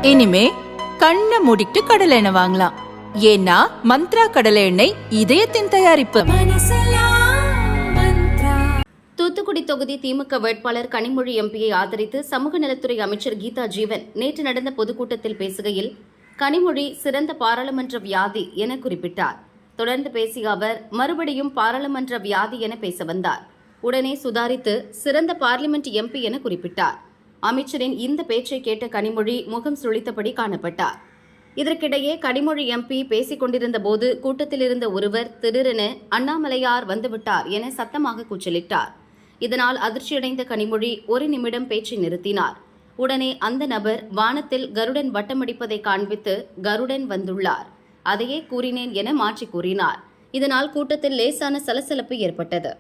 இனிமே கண்ணை மூடிட்டு கடலை எண்ணெய் வாங்கலாம். ஏன்னா மந்த்ரா கடலை எண்ணெய் இதயத்தின் தயாரிப்பு. தூத்துக்குடி தொகுதி திமுக வேட்பாளர் கனிமொழி எம்பியை ஆதரித்து சமூக நலத்துறை அமைச்சர் கீதா ஜீவன் நேற்று நடந்த பொதுக்கூட்டத்தில் பேசுகையில் கனிமொழி சிறந்த பாராளுமன்ற வியாதி என குறிப்பிட்டார். தொடர்ந்து பேசிய அவர் மறுபடியும் பாராளுமன்ற வியாதி என பேச வந்தார். உடனே சுதாரித்து சிறந்த பார்லிமெண்ட் எம்பி என குறிப்பிட்டார். அமைச்சரின் இந்த பேச்சை கேட்ட கனிமொழி முகம் சுளித்தபடி காணப்பட்டார். இதற்கிடையே கனிமொழி எம்பி பேசிக் கொண்டிருந்த போது கூட்டத்தில் இருந்த ஒருவர் திடீரென அண்ணாமலையார் வந்துவிட்டார் என சத்தமாக கூச்சலிட்டார். இதனால் அதிர்ச்சியடைந்த கனிமொழி ஒரு நிமிடம் பேச்சை நிறுத்தினார். உடனே அந்த நபர் வானத்தில் கருடன் வட்டமடிப்பதை காண்பித்து கருடன் வந்துள்ளார், அதையே கூறினேன் என மாற்றி கூறினார். இதனால் கூட்டத்தில் லேசான சலசலப்பு ஏற்பட்டது.